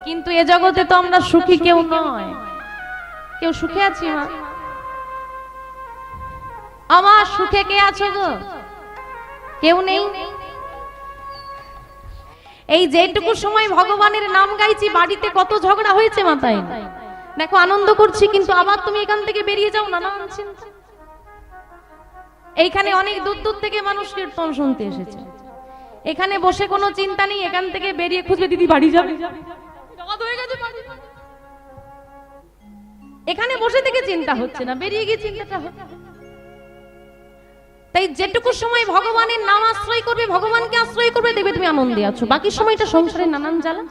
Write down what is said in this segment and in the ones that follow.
কিন্তু এ জগতে তো আমরা সুখী কেউ নয়। কেউ সুখে আছি মা? আমার সুখে কে আছো গো? কেউ নেই। এই যেটুকু সময় ভগবানের নাম গাইছি বাড়িতে কত ঝগড়া হয়েছে মাথায়। দেখো আনন্দ করছি, কিন্তু আবার তুমি এখান থেকে বেরিয়ে যাও নানান চিন্তা। এইখানে অনেক দূর দূর থেকে মানুষ কীর্তন শুনতে এসেছে, এখানে বসে কোনো চিন্তা নেই, এখান থেকে বেরিয়ে খুঁজবে দিদি বাড়ি যাবে। এখানে বসে থেকে চিন্তা হচ্ছে না, বেরিয়ে গিয়ে চিন্তাটা হচ্ছে। তাই যেটুকু সময় ভগবানের নাম আশ্রয় করবে, ভগবানকে আশ্রয় করবে, দেখবে তুমি আনন্দে আছো। বাকি সময়টা সংসারে নানান জ্বালা।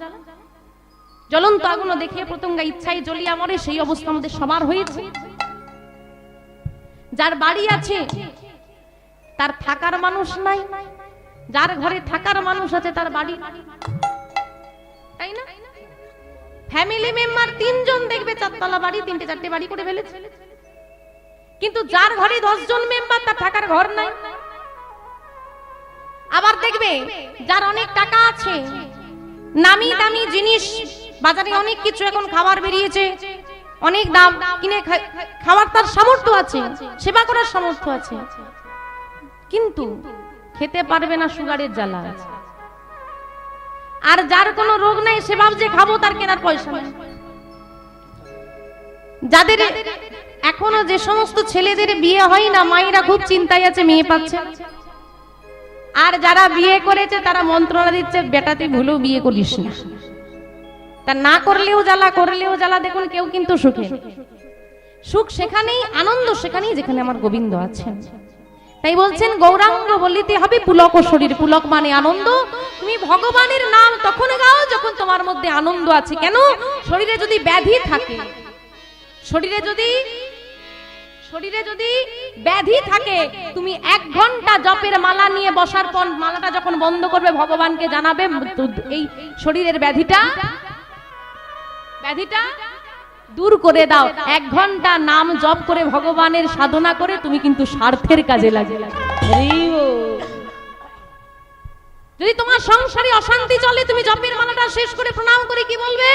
জ্বলন্ত আগুন দেখিয়ে প্রত্যঙ্গা ইচ্ছায় জ্বলিয়া মরে, সেই অবস্থা আমাদের সবার হয়েছে। যার বাড়ি আছে তার থাকার মানুষ নাই, যার ঘরে থাকার মানুষ আছে তার বাড়ি, তাই না? ফ্যামিলি মেম্বার 3 জন দেখবে 4 তলা বাড়ি, 3টে 4টে বাড়ি করে ফেলেছে। কিন্তু যার ঘরে 10 জন মেম্বার তার থাকার ঘর নাই। আবার দেখবে যার অনেক টাকা আছে, নামি দামি জিনিস, বাজারে অনেক কিছু এখন খাবার বেরিয়েছে, অনেক দাম কিনে খাওয়ার তার সামর্থ্য আছে, সেবা করার সামর্থ্য আছে, কিন্তু খেতে পারবে না, সুগারের জ্বালা আছে। আর যার কোনো রোগ নাই, সে ভাবছে খাবো, তার কেনার পয়সা নেই। যাদের এখনো যে সমস্ত ছেলেদের বিয়ে হয় না, মায়েরা খুব চিন্তায় আছে, মেয়ে পাচ্ছে। আর যারা বিয়ে করেছে তারা মন্ত্রণা দিচ্ছে, বেটা তুই ভুলেও বিয়ে করিস না। তা না করলেও জ্বালা, করলেও জ্বালা। দেখুন কেউ কিন্তু সুখে, সুখ সেখানেই, আনন্দ সেখানেই যেখানে আমার গোবিন্দ আছেন। তাই বলছেন গৌরাঙ্গ বলিতে হবে পুলক শরীর। পুলক মানে আনন্দ। তুমি ভগবানের নাম তখন গাও যখন তোমার মধ্যে আনন্দ আছে। কেন? শরীরে যদি ব্যাধি থাকে, শরীরে যদি ব্যাধি থাকে, তুমি 1 ঘন্টা জপের মালা নিয়ে বসার পর মালাটা যখন বন্ধ করবে, ভগবানকে জানাবে এই শরীরের ব্যাধিটা দূর করে দাও। 1 ঘন্টা নাম জপ করে ভগবানের সাধনা করে তুমি কিন্তু স্বার্থের কাজে লাগে। যদি তোমার সংসারে অশান্তি চলে, তুমি জপের মালাটা শেষ করে প্রণাম করে কি বলবে?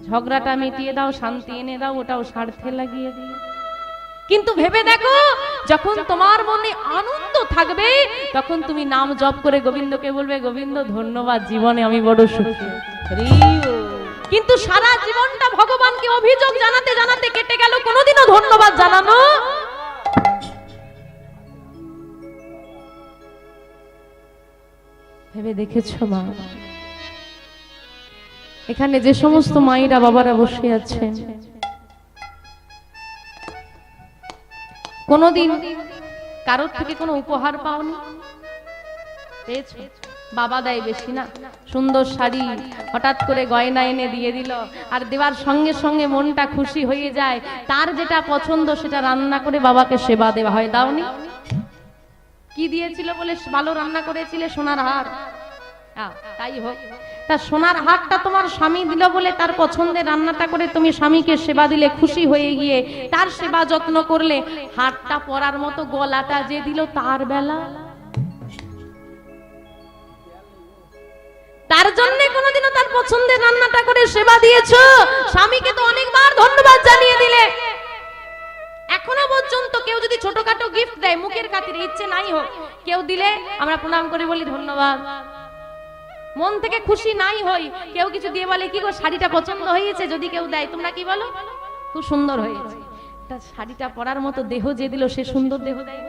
ঝগড়াটা মিটিয়ে দাও, শান্তি এনে দাও, ওটাও স্বার্থে লাগিয়ে দিও। কিন্তু ভেবে দেখো, যখন তোমার মনে আনন্দ থাকবে, তখন তুমি নাম জপ করে গোবিন্দকে বলবে, গোবিন্দ ধন্যবাদ, জীবনে আমি বড় সুখী। কিন্তু সারা জীবনটা ভগবানকে অভিযোগ জানাতে জানাতে কেটে গেল, কোনোদিনও ধন্যবাদ জানানো ভেবে দেখেছো মা? এখানে যে সমস্ত মায়েরা বাবারা বসে আছেন, কোনদিন কারোর থেকে কোনো উপহার পাওনি? পেয়েছো? বাবা দেয় বেশি না, সুন্দর শাড়ি হঠাৎ করে গয়না এনে দিয়ে দিল, আর দেওয়ার সঙ্গে সঙ্গে মনটা খুশি হয়ে যায়। তার যেটা পছন্দ সেটা রান্না করে বাবাকে সেবা দেওয়া হয়। দাওনি? কি দিয়েছিল বলে ভালো রান্না করেছিলে? সোনার হার। তাই হোক, তা সোনার হারটা তোমার স্বামী দিল বলে তার পছন্দের রান্নাটা করে তুমি স্বামীকে সেবা দিলে, খুশি হয়ে গিয়ে তার সেবা যত্ন করলে। হারটা পরার মতো গলাটা যে দিল, তার বেলা তার জন্য কোনোদিনও তার পছন্দের রান্নাটা করে সেবা দিয়েছো? স্বামীকে তো অনেকবার ধন্যবাদ জানিয়ে দিলে। এখনো পর্যন্ত কেউ যদি ছোটখাটো গিফট দেয়, মুখের খাতিরে, ইচ্ছে নাই হোক, কেউ দিলে আমরা প্রণাম করে বলি ধন্যবাদ। মন থেকে খুশি নাই হই, কেউ কিছু দিয়ে বলে কি গো শাড়িটা পছন্দ হয়েছে, যদি কেউ দেয় তোমরা কি বলো? খুব সুন্দর হয়েছে। তা শাড়িটা পরার মতো দেহ যে দিল, সে সুন্দর দেহ দেয়?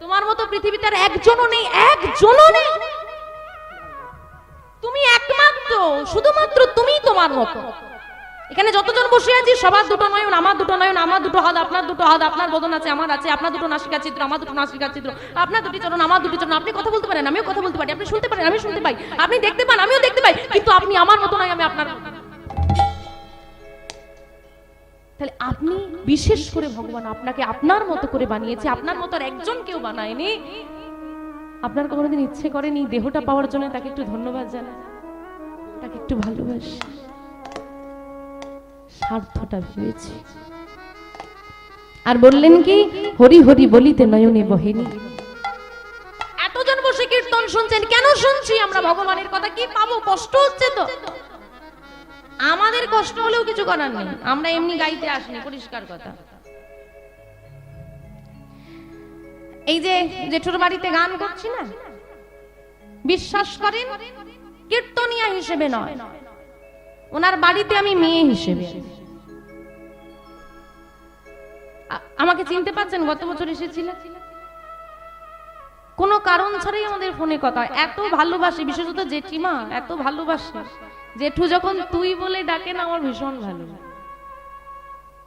তোমার মতো পৃথিবীতে আর একজনও নেই, একজনও নেই। তুমি একমাত্র, শুধুমাত্র তুমি তোমার মতো। এখানে যতজন বসে আছি সবার দুটো নয়ন, আমার দুটো নয়ন, আমার দুটো হাত, আপনার দুটো হাত, আপনার বদন আছে, আমার আছে, আপনার দুটো নাসিকা চিত্র, আমার দুটো নাসিকা চিত্র, আপনার দুটি চরণ, আমার দুটি চরণ। আপনি কথা বলতে পারেন, আমিও কথা বলতে পারি, আপনি শুনতে পারেন, আমি শুনতে পাই, আপনি দেখতে পান, আমিও দেখতে পাই, কিন্তু আপনি আমার মতো নয়, আমি আপনার। তাহলে আপনি বিশেষ করে ভগবান আপনাকে আপনার মতো করে বানিয়েছে, আপনার মতো আর একজন কেউ বানায়নি। আপনার কোনোদিন ইচ্ছে করেনি দেহটা পাওয়ার জন্য তাকে একটু ধন্যবাদ জানান, তাকে একটু ভালোবাসি? স্বার্থটা ভেবেছি। আর বললেন কি, হরি হরি বলিতে নয়নে বহেনি। এতজন বসে কীর্তন শুনছেন, কেন শুনছি আমরা ভগবানের কথা? কি পাবো? কষ্ট হচ্ছে তো। আমাদের কষ্ট হলেও কিছু করার নেই, আমরা এমনি গাইতে আসিনি, পরিষ্কার কথা। এই যে জেঠুর বাড়িতে গান করছি না, বিশ্বাস করেন কীর্তনিয়া হিসেবে নয়, ওনার বাড়িতে আমি মেয়ে হিসেবে। আমাকে চিনতে পারছেন? গত বছর এসেছিলেন, কোনো কারণ ছাড়াই আমাদের ফোনে কথা। এত ভালোবাসি, বিশেষত জেঠিমা এত ভালোবাসি, জেঠু যখন তুই বলে ডাকে না, আমার ভীষণ ভালো,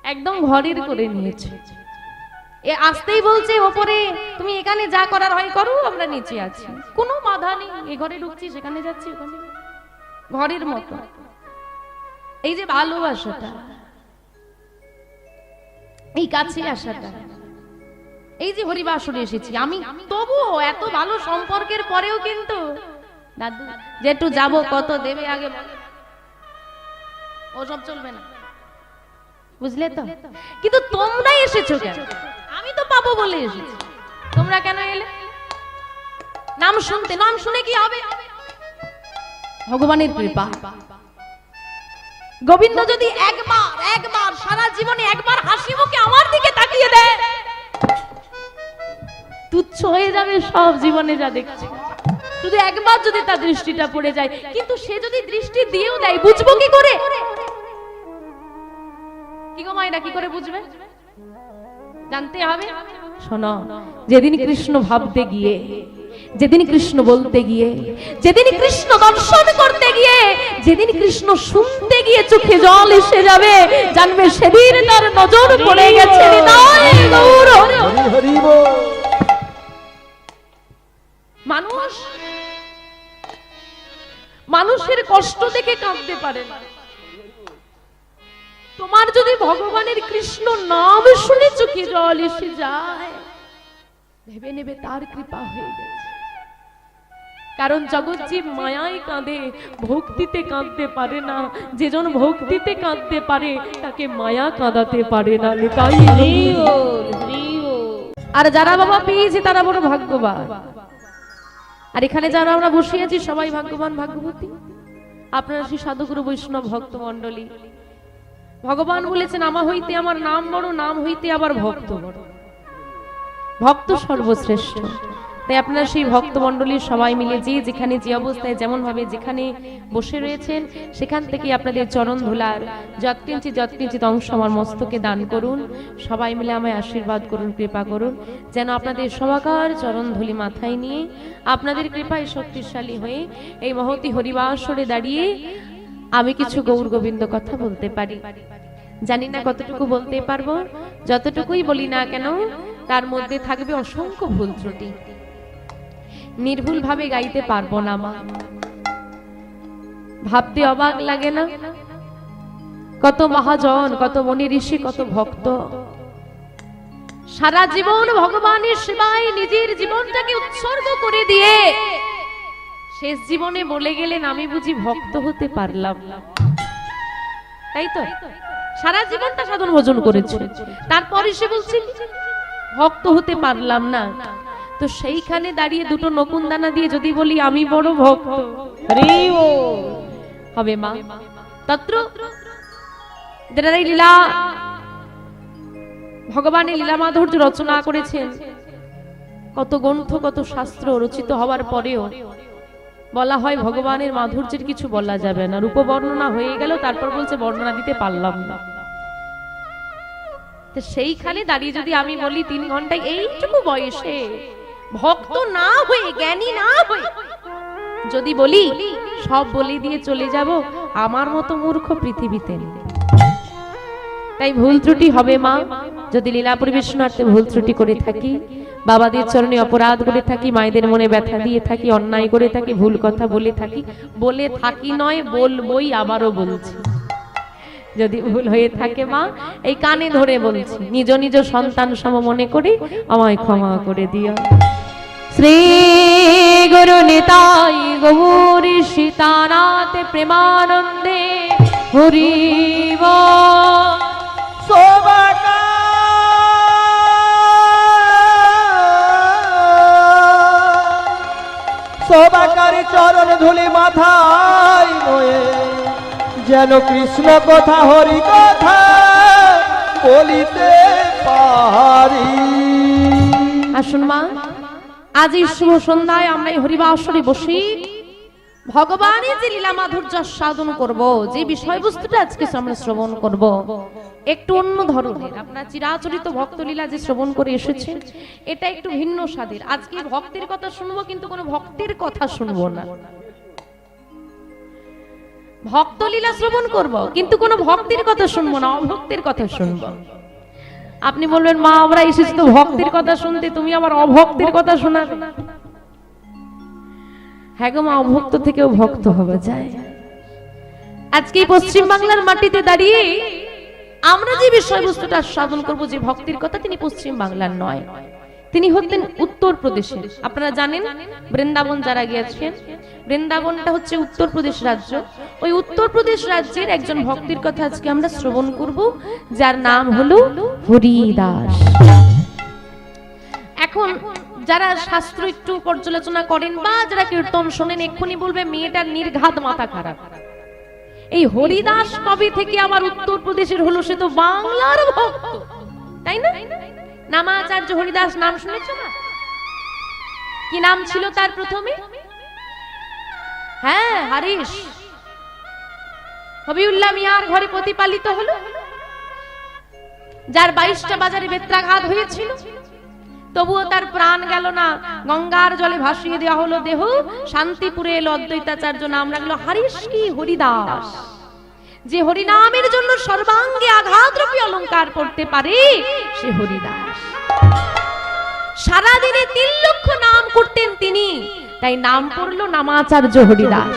একদম ঘরের করে নিয়েছে। এ আসতেই বলছে ওপরে, তুমি এখানে যা করার হয় করো, আমরা নিচে আছি, কোনো বাধা নেই। এ ঘরে ঢুকছি, সেখানে যাচ্ছি, ওখানে, ঘরের মতো। এই যে ভালোবাসাটা, এই কাছে আসাটা, এই যে হরিবাসরে এসেছি আমি, তবুও এত ভালো সম্পর্কের পরেও কিন্তু দাদু যেটু যাবো, কত দেবে আগে ওসব চলবে না, বুঝলে তো? কিন্তু তোমরাই এসেছো কেন? আমি তো পাবো বলে এসেছি, তোমরা কেন এলে? নাম শুনতে, নাম শুনে কি হবে? ভগবানের কৃপা। গোবিন্দ যদি একবার সারা জীবনে একবার হাসি মুখে আমার দিকে তাকিয়ে দেয়, তুচ্ছ হয়ে যাবে সব জীবনে যা দেখছি। শুধু একবার যদি তার দৃষ্টিটা পড়ে যায়, কিন্তু সে যদি দৃষ্টি দিয়েও দেয়, বুঝবো কি করে? কি গো মায়েরা, কি করে বুঝবে? জানতে হবে। শোনো, যেদিন কৃষ্ণ ভাবতে গিয়ে, যেদিন কৃষ্ণ বলতে গিয়ে, যেদিন কৃষ্ণ দর্শন করতে গিয়ে, যেদিন কৃষ্ণ শুনতে গিয়ে চোখে জল এসে যাবে, জানবে সেদিন তার নজর পড়ে গেছে হৃদয়ে গৌর হরি বল। মানুষের কষ্ট দেখে কাঁদতে পারে না। তোমার যদি ভগবানের কৃষ্ণ নাম শুনে চোখে জল এসে যায়, ভেবে নেবে তার কৃপা হয়ে গেছে। কারণ জগৎ জীব মায়ায় কাঁদে, ভক্তিতে কাঁদতে পারে না। যেজন ভক্তিতে কাঁদতে পারে, তাকে মায়া কাঁদাতে পারে না। তাই আর যারা বাবা পেয়েছে তারা বড় ভাগ্যবান। আর এখানে যারা আমরা বসে আছি সবাই ভাগ্যবান, ভাগ্যবতী। আপনারা শ্রী সাধুগুরু বৈষ্ণব ভক্ত মন্ডলী, ভগবান বলেছেন আমা হইতে আমার নাম বড়, নাম হইতে আবার ভক্ত বড়। ভক্ত সর্বশ্রেষ্ঠ। তাই আপনারা সেই ভক্ত মন্ডলীর সবাই মিলে যে যেখানে যে অবস্থায় যেমন ভাবে যেখানে বসে রয়েছেন, সেখান থেকে আপনাদের চরণ ধুলার যৎকিঞ্চিত অংশ আমার মস্তকে দান করুন। সবাই মিলে আমায় আশীর্বাদ করুন, কৃপা করুন, যেন আপনাদের সবাকার চরণ ধুলি মাথায় নিয়ে আপনাদের কৃপায় শক্তিশালী হয়ে এই মহতি হরিবাসরে দাঁড়িয়ে আমি কিছু গৌর গোবিন্দ কথা বলতে পারি। জানি না কতটুকু বলতে পারবো, যতটুকুই বলি না কেন তার মধ্যে থাকবে অসংখ্য ভুল ত্রুটি। নির্ভুল ভাবে গাইতে পারবো না মা। ভাবতে অবাক লাগে না? কত মহাজন, কত মনি ঋষি, কত ভক্ত সারা জীবন ভগবানের সেবায় নিজের জীবনটাকে উৎসর্গ করে দিয়ে শেষ জীবনে বলে গেলেন আমি বুঝি ভক্ত হতে পারলাম না। তাই তো? সারা জীবনটা সাধন ভজন করেছে, তারপরে সে বলছে ভক্ত হতে পারলাম না। তো সেইখানে দাঁড়িয়ে দুটো নকুন দানা দিয়ে যদি বলি আমি বড় ভক্ত, হবে মা? তত্র লীলা, ভগবানের লীলা মাধুর্য রচনা করেছেন। কত গ্রন্থ, কত শাস্ত্র রচিত হওয়ার পরেও বলা হয় ভগবানের মাধুর্যের কিছু বলা যাবে না। রূপ বর্ণনা হয়ে গেল, তারপর বলছে বর্ণনা দিতে পারলাম না। তো সেইখানে দাঁড়িয়ে যদি আমি বলি 3 ঘন্টায় এইটুকু বয়সে ভক্ত না হয়ে, জ্ঞানী না হয়ে যদি বলি সব বলে দিয়ে চলে যাব, আমার মতো মূর্খ পৃথিবীতে নেই। তাই ভুল ত্রুটি হবে মা। যদি লীলা পরিবেশনার্থে ভুল ত্রুটি করে থাকি, বাবাদের চরণে অপরাধ করে থাকি, মায়েদের মনে ব্যথা দিয়ে থাকি, অন্যায় করে থাকি, ভুল কথা বলে থাকি নয় বলবই, আবারও বলছি। যদি ভুল হয়ে থাকে মা, এই কানে ধরে বলছি, নিজ নিজ সন্তান সম মনে করে আমায় ক্ষমা করে দিও। শ্রী গুরু নিতাই গৌর সীতানাথ প্রেমানন্দে হরি বল। শোভাকারী চরণ ধুলি মাথায় নয়ে, যেন কৃষ্ণ কথা হরি কথা বলিতে পারি। আসুন মা, আজ এই শুভ সন্ধ্যায় আমরা এই হরিবাসরে বসি ভগবানের যে লীলা মাধুর্য সাধন করব, যে বিষয়বস্তুটা আজকে আমরা শ্রবণ করব একটু অন্য ধরনের। আপনার চিরাচরিত ভক্ত লীলা যে শ্রবণ করে এসেছেন এটা একটু ভিন্ন স্বাদের। আজকে ভক্তের কথা শুনবো, কিন্তু কোনো ভক্তের কথা শুনবো না। ভক্ত লীলা শ্রবণ করব, কিন্তু কোনো ভক্তের কথা শুনবো না, অভক্তের কথা শুনবো। আপনি বলবেন মা আমরা এসেছি তো ভক্তের কথা শুনতে, তুমি আবার অভক্তের কথা শোনাবে। হ্যাঁ গো মা, অভক্ত থেকেও ভক্ত হওয়া যায়। আজকে পশ্চিম বাংলার মাটিতে দাঁড়িয়ে আমরা যে বিষয়বস্তুটা সাধন করব, যে ভক্তির কথা, তিনি পশ্চিম বাংলার নয়, তিনি হতেন উত্তরপ্রদেশের। আপনারা জানেন বৃন্দাবন যারা গিয়েছেন, বৃন্দাবনটা হচ্ছে উত্তরপ্রদেশ রাজ্য। ওই উত্তরপ্রদেশ রাজ্যের একজন ভক্তির কথা আজকে আমরা শ্রবণ করব, যার নাম হলো হরিদাস। এখন যারা শাস্ত্র একটু পর্যালোচনা করেন বা যারা কীর্তন শোনেন, এক্ষুনি বলবে মেয়েটার নির্ঘাত মাথা খারাপ। এই হরিদাস কবে থেকে আবার উত্তরপ্রদেশের হলো? সে তো বাংলার ভক্ত, তাই না? নামাচার্য হরিদাস নাম শুনেছো না? কি নাম ছিল তার প্রথমে? হ্যাঁ, হারিস। হবিউল্লাহ মিয়ার ঘরে প্রতিপালিত হলো, যার 22টা বাজারে বেত্রাঘাত হয়েছিল, তবুও তার প্রাণ গেল না। গঙ্গার জলে ভাসিয়ে দেওয়া হলো দেহ, শান্তিপুরে এলো অদ্বৈতাচার্য, নাম রাখলো হারিস কি হরিদাস। যে হরিনামের জন্য সর্বাঙ্গে আঘাতরূপী অলংকার পড়তে পারে সে হরিদাস। সারাদিনে 3 লক্ষ নাম করতেন তিনি, তাই নাম পড়লো নামাচার্য হরিদাস।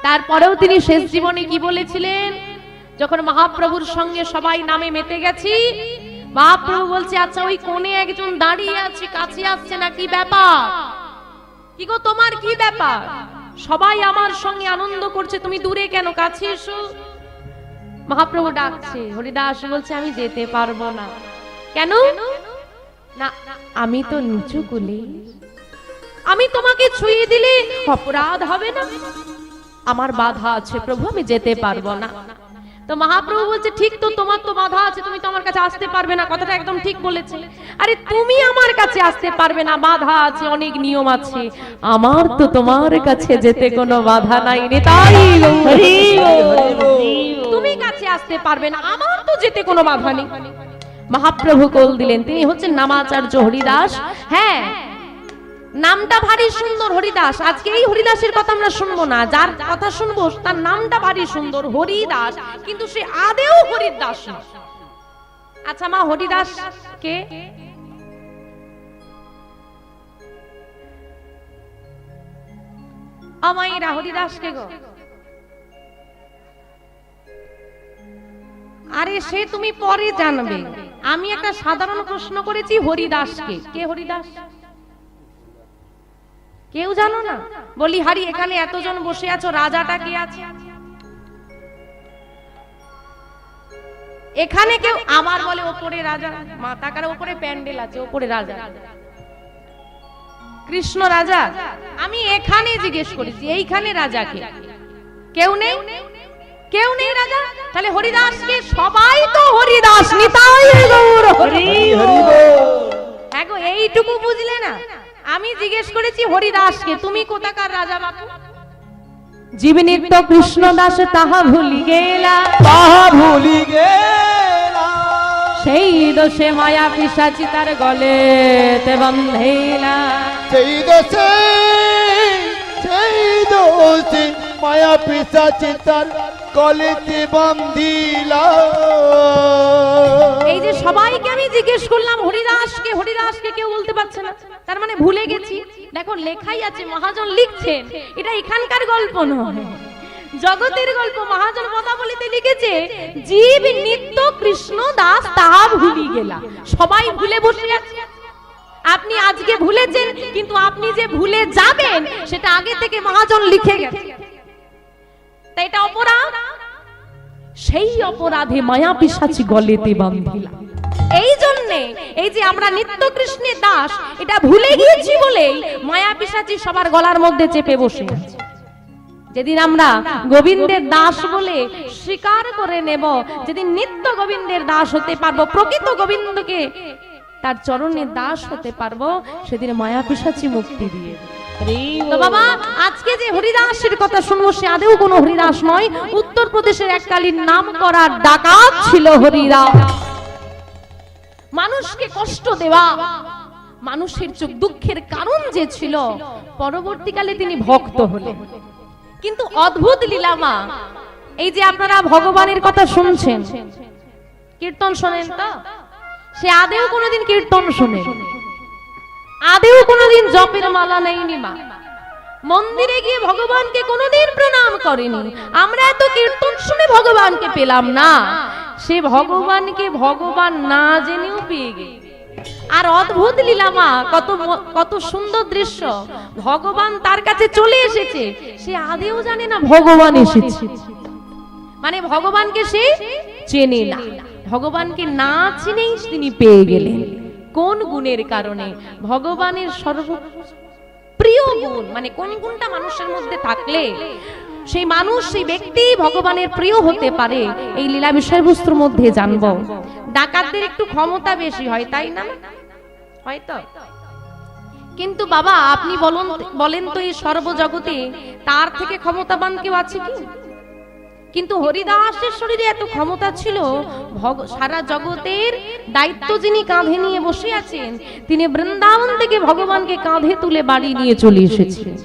তারপরেও তিনি শেষ জীবনে কি বলেছিলেন? যখন মহাপ্রভুর সঙ্গে সবাই নামে মেতে গেছি, মহাপ্রভু বলছে আচ্ছা ওই কোণে একজন দাঁড়িয়ে আছে, কাছে আসছে না, কি ব্যাপার? কি গো তোমার কি ব্যাপার? সবাই আমার সঙ্গে আনন্দ করছে, তুমি দূরে কেন, কাছে এসো। মহাপ্রভু ডাকছে, হরিদাস বলছে আমি যেতে পারবো না। কেন? না আমি তো নিচু কুলি, আমি তোমাকে ছুঁয়ে দিলে অপরাধ হবে না? আমার বাধা আছে প্রভু, আমি যেতে পারবো না। তো মহাপ্রভু বলছে ঠিক তো, তোমার তো বাধা আছে, তুমি তো আমার কাছে আসতে পারবে না। কথাটা একদম ঠিক বলেছে। আরে তুমি আমার কাছে আসতে পারবে না, বাধা আছে, অনেক নিয়ম আছে, আমার তো তোমার কাছে যেতে কোনো বাধা নাই রে। তাই তুমি কাছে আসতে পারবে না, আমার তো যেতে কোনো বাধা নেই। মহাপ্রভু কোল দিলেন, তিনি হচ্ছেন নামাচার্য হরিদাস। হ্যাঁ, নামটা ভারী সুন্দর হরিদাস। আজকে এই হরিদাসের কথা আমরা শুনবো না, যার কথা শুনবো তার নামটা ভারী সুন্দর হরিদাস, কিন্তু সে আদেও হরিদাস না। আচ্ছা মা, হরিদাস কে? আমাইরা হরিদাস কে গো? আরে সে তুমি পরে জানবে। আমি একটা সাধারণ প্রশ্ন করেছি, হরিদাস কে? কে হরিদাস? কেউ জানো না? বলি হারি এখানে এতজন বসে আছো, রাজাটা কে আছে এখানে? কেউ আমার বলে ওপরে রাজা, মাথা কার ওপরে প্যান্ডেল আছে, ওপরে রাজা, কৃষ্ণ রাজা। আমি এখানে জিজ্ঞেস করেছি এইখানে রাজা কে? কেউ নেই, কেউ নেই রাজা। তাহলে হরিদাস কে? সবাই তো হরিদাস, নিতাই গৌর হরি হরি। হ্যাঁ গো, এইটুকু বুঝলে না? আমি জিজ্ঞেস করেছি হরিদাসকে, তুমি কোথাকার রাজা বাপু? জীব নিত্য কৃষ্ণ দাস তাহা ভুলি গেলা, তাহা ভুলি গেলা, সেই দোষে মায়া পিশাচি তার গলে তে বন্ধেলা। সেই দোষে মায়া পিশাচি তার গলেতে বান্ধিলা। এই যে সবাইকে আমি জিজ্ঞেস করলাম হরিদাসকে, হরিদাসকে কেউ বলতে পারছে না, তার মানে ভুলে গেছি। দেখো লেখাই আছে, মহাজন লিখছেন, এটা এখানকার গল্প নয়, জগতের গল্প। মহাজন পদাবলিতে লিখেছে জীব নিত্য কৃষ্ণ দাস তাহা ভুলি গেলা। সবাই ভুলে বসে আছে। আপনি আজকে ভুলেছেন, কিন্তু আপনি যে ভুলে যাবেন সেটা আগে থেকে মহাজন লিখে গেছে। তাই এটা অপরাধ। সেই অপরাধে মায়া পিশাচি গলেতে বাঁধিলা। এই জন্যে এই যে আমরা নিত্য কৃষ্ণের দাস এটা ভুলে গিয়েছি বলেই মায়া পিশাচি সবার গলার মধ্যে চেপে বসে আছে। যেদিন আমরা গোবিন্দের দাস বলে স্বীকার করে নেব, যেদিন নিত্য গোবিন্দের দাস হতে পারবো, প্রকৃত গোবিন্দকে তার চরণের দাস হতে পারবো, সেদিন মায়া পিশাচি মুক্তি দিয়ে দেবে। তো বাবা আজকে যে হরিদাসের কথা শুনবো সে আদেও কোনো হরিদাস নয়, উত্তরপ্রদেশের এককালীন নাম করা ডাকাত ছিল হরিদাস। মানুষকে কষ্ট দেওয়া, মানুষের চোখ দুঃখের কারণ যে ছিল, পরবর্তীকালে তিনি ভক্ত হলেন। কিন্তু অদ্ভুত লীলামা, এই যে আপনারা ভগবানের কথা শুনছেন, কীর্তন শোনেন তো, সে আদেও কোনোদিন কীর্তন শোনেন, আদেও কোনোদিন জপের মালা নেয়নি, মা মন্দিরে গিয়ে ভগবানকে কোনোদিন প্রণাম করেনি। আমরা এত কীর্তন শুনে ভগবানকে পেলাম না, সে ভগবানকে ভগবান না জেনেও পেয়ে গেছে। আর অদ্ভুত লীলামা, কত সুন্দর দৃশ্য, ভগবান তার কাছে চলে এসেছে, সে আদেও জানে না ভগবান এসেছে, মানে ভগবানকে সে চেনে না। ভগবানকে না চিনেই তিনি পেয়ে গেলেন। কোন গুণের কারণে? ভগবানের সর্বপ্রিয় গুণ, মানে কোন গুণটা মানুষের মধ্যে থাকলে সেই মানুষ, সেই ব্যক্তি ভগবানের প্রিয় হতে পারে, এই লীলা বিষয়বস্তুর মধ্যে জানবো। ডাকাতদের একটু ক্ষমতা বেশি হয়, তাই না? হয়তো। কিন্তু বাবা আপনি বলেন তো, এই সর্বজগতে তার থেকে ক্ষমতাবান কেউ আছে কি? কিন্তু হরিদাসের শরীরে এত ক্ষমতা ছিল, সারা জগতের দায়িত্ব যিনি কাঁধে নিয়ে বসে আছেন, তিনি বৃন্দাবন থেকে ভগবানকে কাঁধে তুলে বাড়ি নিয়ে চলে এসেছেন।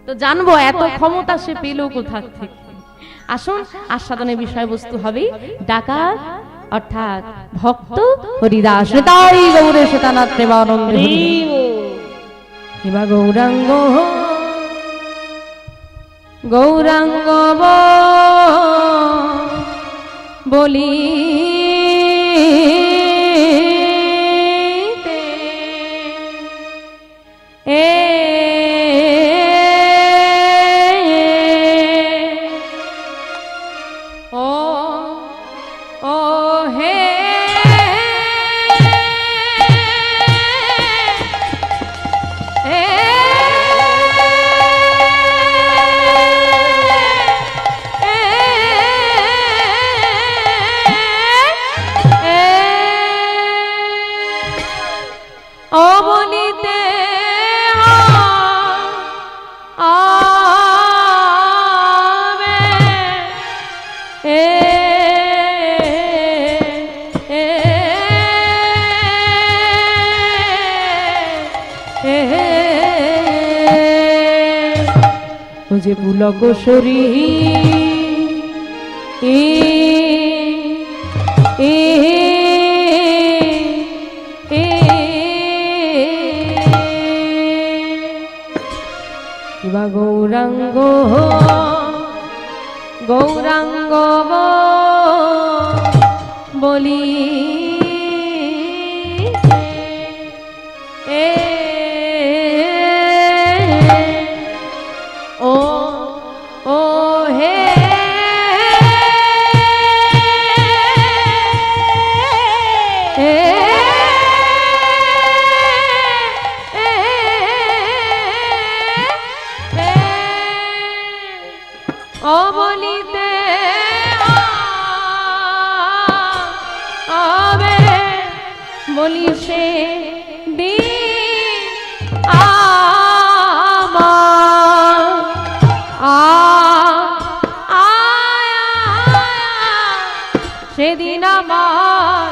তো জানবো এত ক্ষমতা সে পেল কোথা থেকে। আসুন, আস্বাদনের বিষয়বস্তু হবে ডাকাত অর্থাৎ ভক্ত হরিদাস। তাই গৌরে শতানাথ প্রেমানন্দ হিবা গৌরাঙ্গ গৌরাঙ্গ বলি যে পুলক শরী গৌরাঙ্গ গৌরাঙ্গ বলি বলি সে সেদিন আমার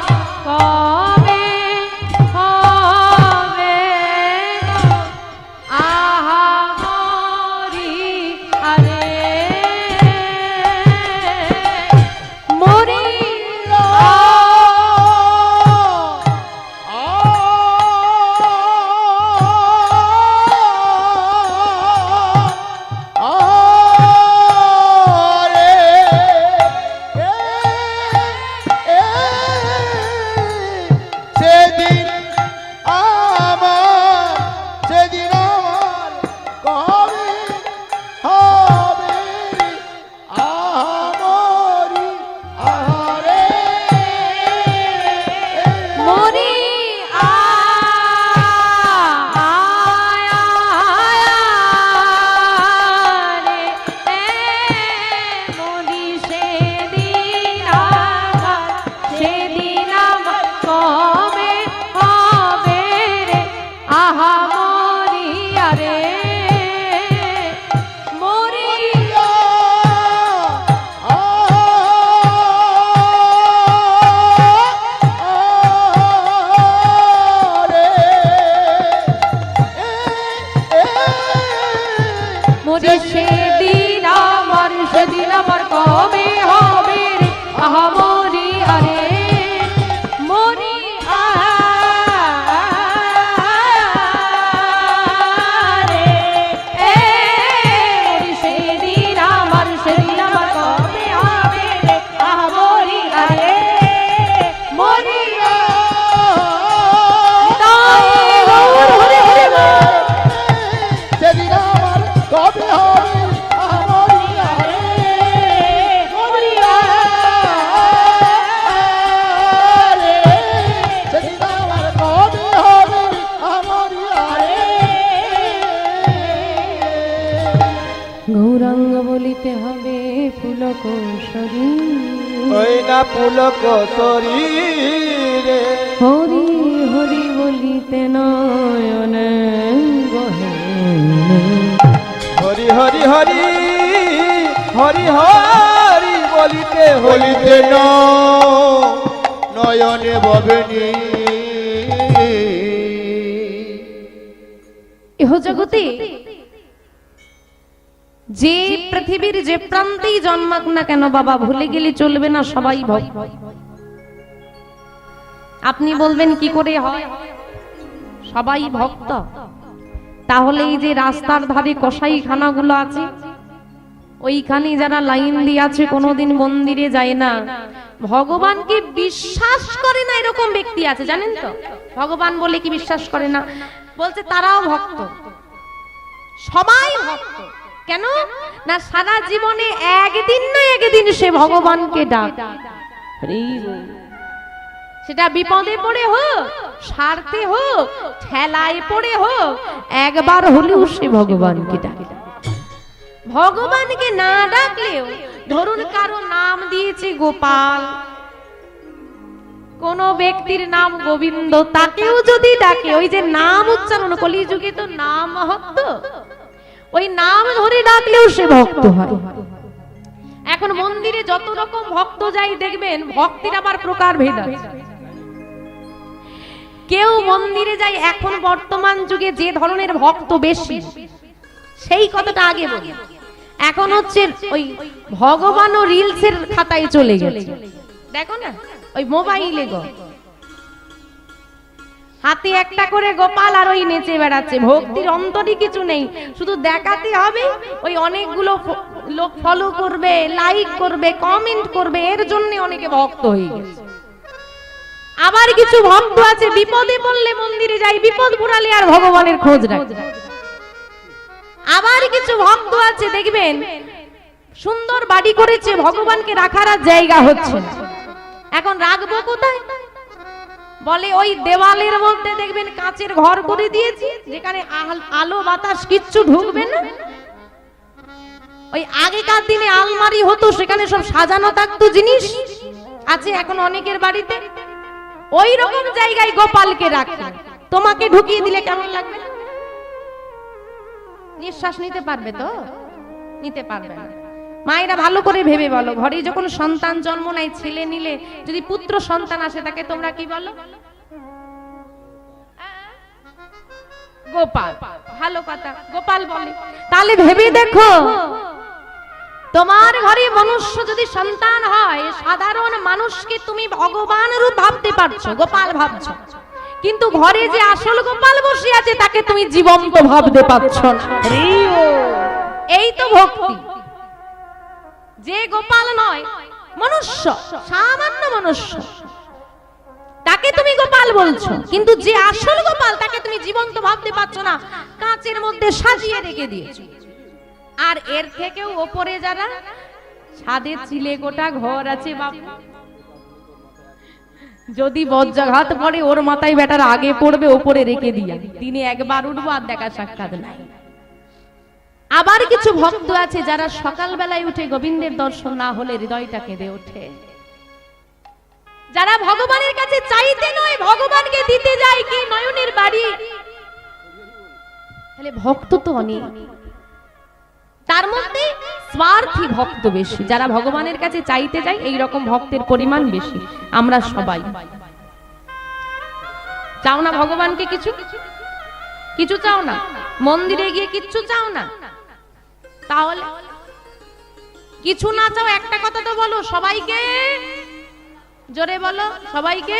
কবে হবে আহা হরি আরে মরিল মরি সেদিন আমার কবে হবে রে আহা মরি আরে মরি আরে মরি সেদিন আমার কবে হবে রে আহা মরি আরে মরি সেদিন আমার কবে হবে আমার সেদিন আমার কবে হবে আমার গৌরাঙ্গ বলিতে হবে পুলক শরীর ওই না পুলক শরীরে হরি হরি বলিতে নয়ন গহে হরি হরি হরি হরি হরি বলিতে বলিতে নয়নে ববেনি ইহ জগতে যে পৃথিবীর যে প্রান্তেই জন্মাক না কেন বাবা ভুলে গেলে চলবে না সবাই ভক্ত। আপনি বলবেন কি করে হয়, সবাই ভক্ত। তাহলে এই যে রাস্তার ধারে কসাইখানাগুলো আছে ওইখানে যারা লাইন দিয়ে আছে কোনোদিন মন্দিরে যায় না, ভগবানকে বিশ্বাস করে না, এরকম ব্যক্তি আছে জানেন তো। ভগবান বলে কি বিশ্বাস করে না, বলছে তারাও ভক্ত, সবাই ভক্ত। কেন না সারা জীবনে একদিন না একদিন সে ভগবানকে ডাকে, সেটা বিপদে পড়ে হোক, স্বার্থে হোক, ঠেলায় পড়ে হোক, একবার হলেও সে ভগবানকে ডাকে। ভগবানকে না ডাকলেও ধরুন কারো নাম দিয়েছে গোপাল, কোন ব্যক্তির নাম গোবিন্দ, তাকেও যদি ডাকে, ওই যে নাম উচ্চারণ, কলিযুগে তো নাম মহত্ব, ওই নাম ধরে ডাকলেও সে ভক্ত হয়। এখন মন্দিরে যত রকম ভক্ত যাই দেখবেন ভক্তির আবার প্রকার ভেদ আছে। কেউ মন্দিরে যায়, এখন বর্তমান যুগে যে ধরনের ভক্ত বেশি সেই কথাটা আগে বলি, এখন হচ্ছে ওই ভগবান ও রিলসের খাতায় চলে গেছে। দেখো না ওই মোবাইলে গো হাতে একটা করে গোপাল আর ওই নেচে বেড়াচ্ছে, ভক্তির অন্তরই কিছু নেই, শুধু দেখাতে হবে, ওই অনেকগুলো লোক ফলো করবে, লাইক করবে, কমেন্ট করবে, এর জন্য অনেকে ভক্ত হয়ে গেছে। আবার কিছু ভক্ত আছে বিপদে পড়লে মন্দিরে যায়, বিপদ ঘুরালে আর ভগবানের খোঁজ রাখে। আবার কিছু ভক্ত আছে দেখবেন সুন্দর বাড়ি করেছে, ভগবানকে রাখার আর জায়গা হচ্ছে না, এখন রাখবো কোথায়, বলে ওই দেওয়ালের মধ্যে দেখবেন কাচের ঘর করে দিয়েছি, যেখানে আলো বাতাস কিচ্ছু ঢুকবে না। ওই আগেকার দিনে আলমারি হতো, সেখানে সব সাজানো থাকতো জিনিস, আছে এখন অনেকের বাড়িতে, ওই রকম জায়গায় গোপালকে রাখে। তোমাকে ঢুকিয়ে দিলে কেমন লাগবে? নিঃশ্বাস নিতে পারবে তো? নিতে পারবে না। মায়েরা ভালো করে ভেবে বলো, ঘরে যখন সন্তান জন্ম নেয়, ছেলে নিলে যদি পুত্র সন্তান আসে, তাকে তোমরা কি বলো? গোপাল। ভালো কথা, গোপাল বলে। তাহলে ভেবে দেখো, তোমার ঘরে মনুষ্য যদি সন্তান হয়, সাধারণ মানুষকে তুমি ভগবান রূপ ভাবতে পারছো, গোপাল ভাবছো, কিন্তু ঘরে যে আসল গোপাল বসে আছে তাকে তুমি জীবন্ত ভাবতে পারছো না। এই তো ভক্তি। যে গোপাল নয়, মনুষ্য, সামান্য মনুষ্য, তাকে তুমি গোপাল বলছো, কিন্তু যে আসল গোপাল তাকে তুমি জীবন্ত ভাবতে পারছো না, কাঁচের মধ্যে সাজিয়ে রেখে দিয়েছো। আর এর থেকেও ওপরে যারা ছাদে চিলে গোটা ঘর আছে, বাবা যদি বজ্রাঘাত পড়ে ওর মাথায় বেটার আগে পড়বে, ওপরে রেখে দিয়া দিনে একবার উঠবো আর দেখা সাক্ষাৎ নাই। আবার কিছু ভক্ত আছে যারা সকাল বেলায় উঠে গোবিন্দের দর্শন না হলে হৃদয়টা কেঁদে ওঠে, যারা ভগবানের কাছে চাইতে নয় ভগবানকে দিতে যায় কি নয়নের বাড়ি। তাহলে ভক্ত তো অনেক, তার মধ্যে স্বার্থী ভক্ত বেশি। যারা ভগবানের কাছে চাইতে যায় এই রকম ভক্তের পরিমাণ বেশি। আমরা সবাই চাও না ভগবানকে কিছু কিছু চাও না, মন্দিরে গিয়ে কিচ্ছু চাও না, তাহলে কিছু না চাও, একটা কথা তো বলো সবাইকে, জোরে বলো সবাইকে,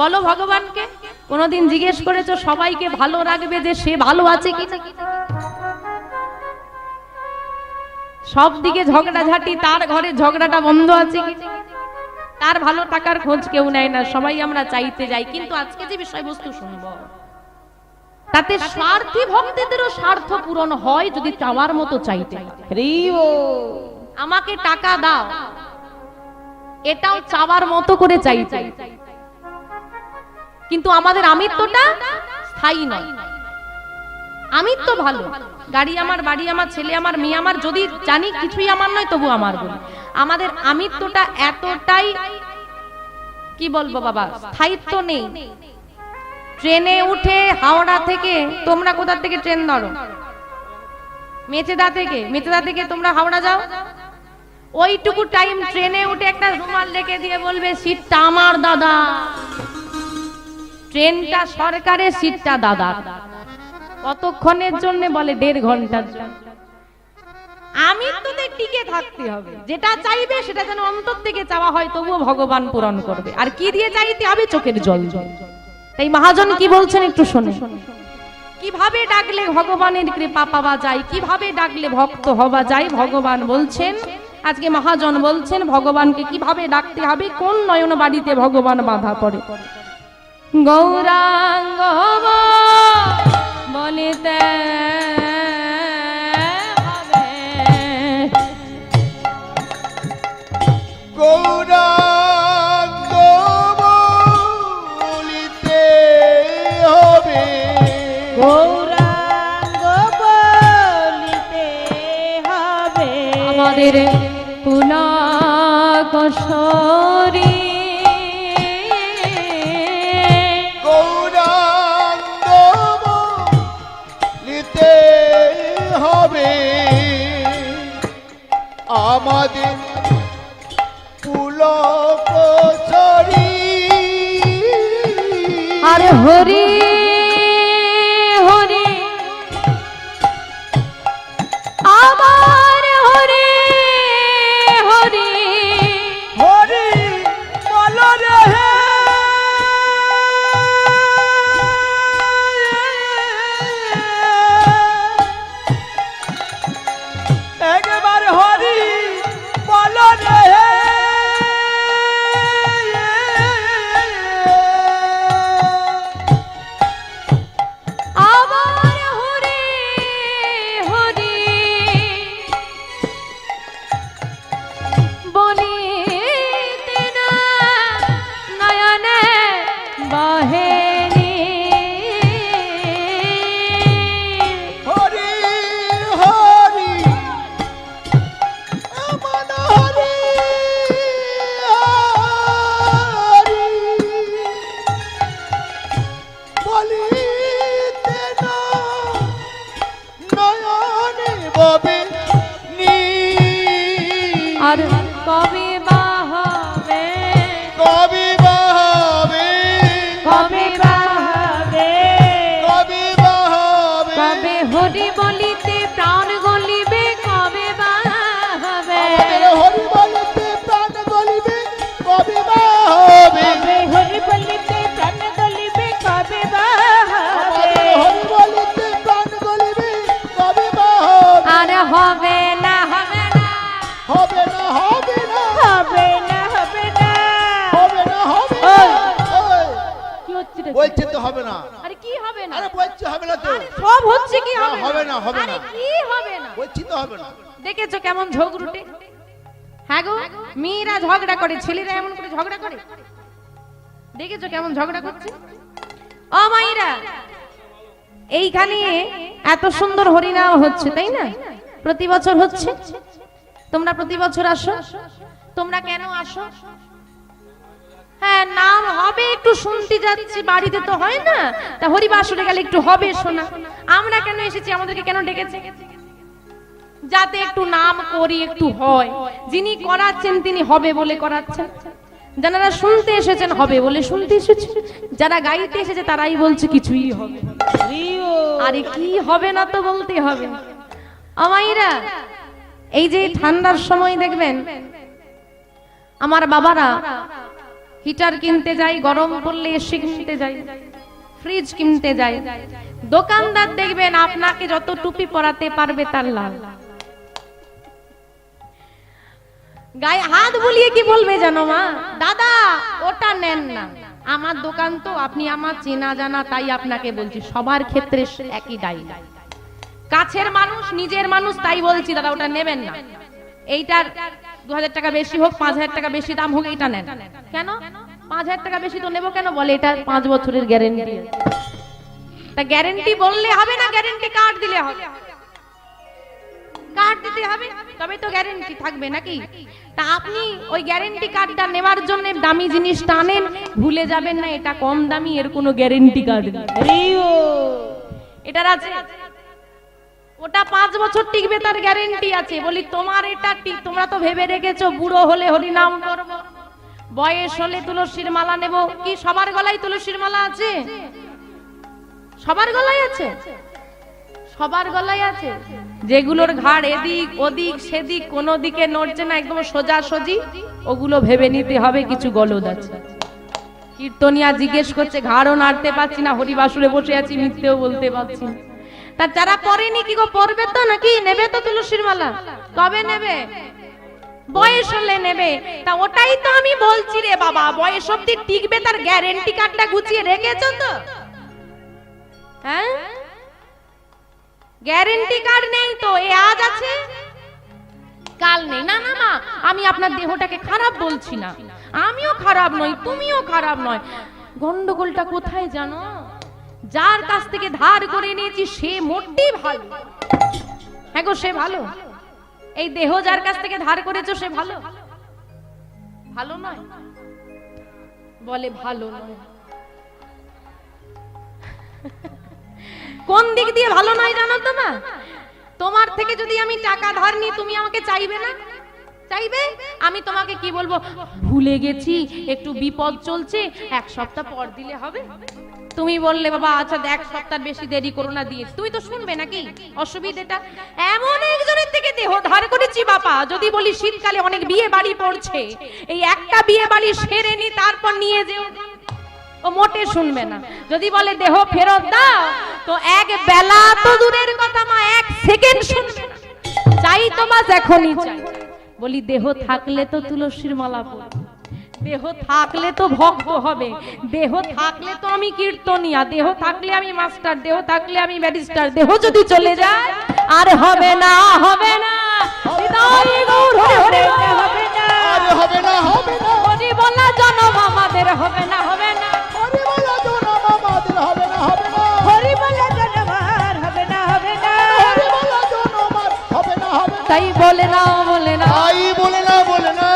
বলো ভগবানকে। কোনদিন জিজ্ঞেস করেছো সবাইকে ভালো রাখবে যে সে ভালো আছে কি না? সব দিকে ঝগড়াঝাটি, তার ঘরে ঝগড়াটা বন্ধ আছে কি? তার ভালো টাকার খোঁজ কেউ নেয় না, সবাই আমরা চাইতে যাই। কিন্তু আজকে যে বিষয়বস্তু শুনবো তাতে স্বার্থী ভক্তদেরও স্বার্থ পূরণ হয় যদি চাওয়ার মতো চাইতে। আমাকে টাকা দাও, এটাও চাওয়ার মতো করে চাইতে, কিন্তু আমাদের আমিত্বটা স্থায়ী নয়। আমিত্ব ভালো, গাড়ি আমার, বাড়ি আমার, ছেলে আমার, মেয়ে আমার, যদি জানি কিছুই আমার নয় তবু আমার বলি। আমাদের আমিত্বটা এতটাই কি বলবো বাবা, স্থায়িত্ব নেই। ট্রেনে উঠে হাওড়া থেকে, তোমরা কোথা থেকে ট্রেন ধরো? মেচেদা থেকে। মেচেদা থেকে তোমরা হাওড়া যাও, ওইটুকু টাইম ট্রেনে উঠে একটা রুমাল রেখে দিয়ে বলবে সিটটা আমার দাদা। ট্রেনটা সরকারের, সিটটা দাদা। কতক্ষণের জন্য বলে 1.5 ঘন্টার জন্য। আমিত্বতে টিকে থাকতে হবে, যেটা চাইবে সেটা যেন অন্তর থেকে চাওয়া হয়, তবুও ভগবান পূরণ করবে। আর কি দিয়ে চাইতে হবে? চোখের জল। তাই মহাজন কি বলছেন একটু শুনে। কিভাবে ডাকলে ভগবানের কৃপা পাওয়া যায়, কিভাবে ডাকলে ভক্ত হওয়া যায়, ভগবান বলছেন। আজকে মহাজন বলছেন ভগবানকে কিভাবে ডাকতে হবে, কোন নয়ন বাড়িতে ভগবান বাধা পড়ে। গৌরাঙ্গ বলিতে হবে, গৌরাঙ্গ বলিতে হবে, গৌরাঙ্গ বলিতে হবে আমাদের পুলকেশরী। গৌরাঙ্গ বলিতে হবে আমাদের পুলকেশরী। আর হরি হরি আমার হরি হরি হরি বল রে হে, একবার হরি বল রে হে। আমার হরি হরি বলিতে না নয়নে বহেনি। হরি হরি আমার হরি হরি বলিতে না নয়নে ববে নি। আর কবে বা হবে, কবি বাহাবে, কবে বা হবে, কবি বাহাবে, কবে হরি বলিতে প্রাণ গলিবে, কবে বা হবে, আমাদের হরি বলিতে প্রাণ গলিবে, কবি বাহাবে, কবে হরি বলিতে প্রাণ গলিবে, কবে বা হবে আমাদের হরি বলিতে প্রাণ গলিবে, কবি বাহাবে। আর হবে না হবে না, হবে না হবে না হবে না হবে না হবে না হবে না। ওই, কি হচ্ছে রে? বলছে তো হবে না। আরে কি হবে না? আরে বলছে হবে না তো, আরে সব হচ্ছে কি না, হবে হবে না, হবে আরে না। কি হবে না? বলছি তো হবে না। দেখেছো কেমন ঝগড়ুটে? হ্যাঁ গো, মেয়েরা ঝগড়া করে, ছেলেরা এমন করে ঝগড়া করে। দেখেছো কেমন ঝগড়া করছে? ও মাইরা, এইখানে এত সুন্দর হরিনাম হচ্ছে তাই না? প্রতি বছর হচ্ছে। তোমরা প্রতি বছর আসো, তোমরা কেন আসো? হ্যাঁ, নাম হবে, একটু শুনতে যাচ্ছি, বাড়িতে তো হয় না, তা হরিবাসরে গেলে একটু হবে শোনা। আমরা কেন এসেছি, আমাদেরকে কেন ডেকেছে? যাতে একটু নাম করি, একটু হয়। যিনি করাচ্ছেন তিনি হবে বলে করাচ্ছেন, যারা শুনতে এসেছেন হবে বলে শুনতে এসেছে, যারা গাইতে এসেছে তারাই বলছে কিছুই হবে। আরে কি হবে না তো বলতে হবে। আমাইরা এই যে ঠান্ডার সময় দেখবেন আমার বাবারা হিটার কিনতে যায়, গরম পড়লে এসি কিনতে যায়, ফ্রিজ কিনতে যায়। দোকানদার দেখবেন আপনাকে যত টুপি পরাতে পারবে তার লাভ। গায়ে হাত বুলিয়ে কি বলবে জানো মা, দাদা ওটা নেন না, আমার দোকান তো, আপনি আমার চেনা জানা, তাই আপনাকে বলছি। সবার ক্ষেত্রে একই দায়ী। কাছের মানুষ, নিজের মানুষ, তাই বলছি দাদা ওটা নেবেন না। এইটার 2000 টাকা বেশি হোক, 5000 টাকা বেশি দাম হোক, এটা নেন। কেন 5000 টাকা বেশি তো নেবো কেন, বলে এটা 5 বছরের গ্যারেন্টি। তা গ্যারেন্টি বললে হবে না, গ্যারেন্টি কার্ড দিলে হবে। কার্ড দিতে হবে তবে তো গ্যারেন্টি থাকবে নাকি। তা আপনি ওই গ্যারেন্টি কার্ডটা নেওয়ার জন্য দামি জিনিসটা আনেন, ভুলে যাবেন না এটা কম দামি, এর কোনো গ্যারেন্টি কার্ড নেই। এটার আছে, ওটা 5 বছর টিকবে, তার গ্যারেন্টি আছে। বলি তোমার এটা তোমরা তো ভেবে রেখেছো বুড়ো হলে হরি নাম করব, বয়স হলে তুলসীর মালা নেব। কি সবার গলায় তুলসীর মালা আছে? সবার গলায় আছে? সবার গলায় আছে। যেগুলোর ঘাড় এদিক ওদিক সেদিক, কোনো দিকে নড়ছে না, একদম সোজা সোজি, ওগুলো ভেবে নিতে হবে কিছু গলদ আছে। কীর্তনিয়া জিজ্ঞেস করছে ঘাড়ও নাড়তে পারছি না, হরিবাসুরে বসে আছি, মিথ্যেও বলতে পারছি না। তা যারা পড়েনি কি গো, পড়বে তো নাকি? নেবে তো তুলসীর মালা? কবে নেবে? বয়স হলে নেবে। তা ওটাই তো আমি বলছি রে বাবা, বয়স অব্দি টিকবে, তার গ্যারেন্টি কার্ডটা গুছিয়ে রেখেছো তো? হ্যাঁ, গ্যারেন্টি কার্ড নেই তো, এ আজ আছে কাল নেই। না না না, আমি আপনার দেহটাকে খারাপ বলছি না, আমিও খারাপ নই, তুমিও খারাপ নয়। গন্ডগোলটা কোথায় জানো? যার কাছ থেকে ধার করে নিয়েছি সে মোটেই ভালো। হ্যাঁ গো, সে ভালো। এই দেহ যার কাছ থেকে ধার করেছো সে ভালো? ভালো নয়, বলে ভালো নয়। কোন দিক দিয়ে ভালো নয় জানো তো মা? তোমার থেকে যদি আমি টাকা ধার নিই, তুমি আমাকে চাইবে না? চাইবে। আমি তোমাকে কি বলবো, ভুলে গেছি, একটু বিপদ চলছে, 1 সপ্তাহ পর দিলে হবে? তুমি বললে বাবা আচ্ছা 1 সপ্তাহ বেশি দেরি করো না, দিয়ে তুমি তো শুনবে নাকি অসুবিধাটা? এমন একজনের থেকে দেহ ধার করেছি বাবা, যদি বলি শীতকালে অনেক বিয়ে বাড়ি পড়ছে, এই একটা বিয়ে বাড়ি সেরে নি তারপর নিয়ে যেও, ও মোটে শুনবে না। যদি বলে দেহ ফেরত দাও, তো এক বেলা তো দূরের কথা মা, 1 সেকেন্ড শুনবে না। চাই তো মা এখনই চাই। বলি দেহ থাকলে তো তুলসীর মালা পড়বে, দেহ থাকলে তো ভক্ত হবে, দেহ থাকলে তো আমি কীর্তনিয়া, দেহ থাকলে আমি মাস্টার, দেহ থাকলে আমি ব্যারিস্টার। দেহ যদি চলে যায় আর হবে না, হবে না। হৃদয় গৌর হরে হরে, হবে না, আরে হবে না, হবে না, হরি বলা জনম আমাদের হবে না, হবে না, হরি বলা জনম আমাদের হবে না, হবে না, হরি বলে জনমার হবে না, হবে না, হরি বলা জনম আর হবে না, হবে না। তাই বলে না, বলে না, তাই বলে না, বলে না,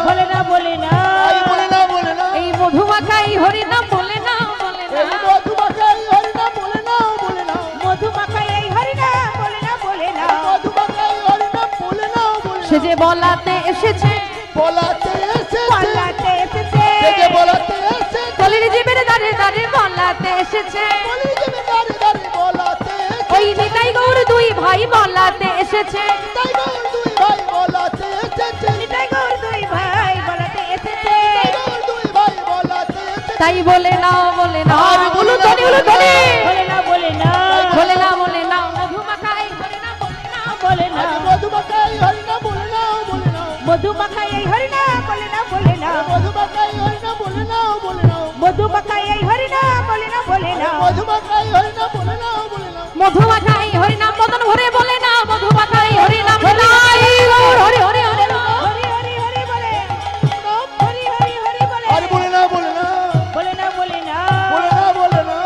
বলে না, বলে না, তাই বলে না, বলে না, এই মধুমাখাই হরি নাম বলে না, বলে না, এই মধুমাখাই হরি নাম বলে না, বলে না, মধু মাখাই এই হরি না, বলে না, বলে না, মধুমাখাই হরি নাম বলে না, বলে না। সে যে বলাতে এসেছে, বলাতে এসেছে, বলাতে এসেছে, সে যে বলাতে এসেছে, কলির জীবের দাঁড়ে দাঁড়ে বলাতে এসেছে, বলি যাবে দাঁড়ে দাঁড়ে বলাতে এসেছে, ওই নিতাই গৌর 2 ভাই বলাতে এসেছে, তাই গৌর 2 ভাই বলাতে এসেছে, নিতাই গৌর 2 ভাই বলাতে এসেছে, তাই গৌর 2 ভাই বলাতে এসেছে। তাই বলে না, বলে না, আর বলে না, বলো ধরে, বলে না, বলে না, বলে না, বলে না, মধুমাখাই হরি নাম বলে না, বলে না, আরে মধুমাখাই হরি নাম বলে না, বলে না, মধু মাখাই এই হরি না, বলে না, বলে না, মধুমাখাই হরি নাম বলে না, বলে না, মধু মাখাই এই হরি না, বলে না, বলে না, মধুমাখাই হরি নাম বলে না, বলে না, মধুমাখাই হরি নাম মদন ভরে বলে না, মধুমাখাই হরি নাম নিতাই গৌর হরি হরি হরি নাম। হরি হরি হরি বলে, হরি হরি হরি বলে, আরে বলে না, বলে না, বলে না, বলে না, বলে না, বলে না।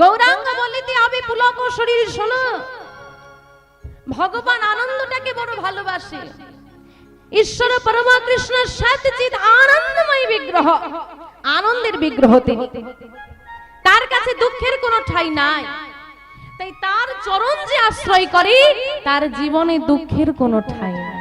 গৌরাঙ্গ বলিতে হবে পুলক শরীর। শোনো, ভগবান আনন্দটাকে বড় ভালোবাসে। ঈশ্বর পরমা কৃষ্ণ সৎচিৎ আনন্দময় বিগ্রহ, আনন্দের বিগ্রহ তিনি। তার কাছে দুঃখের কোনো ঠাঁই নাই, তাই তার চরণ যে আশ্রয় করে তার জীবনে দুঃখের কোনো ঠাঁই নাই।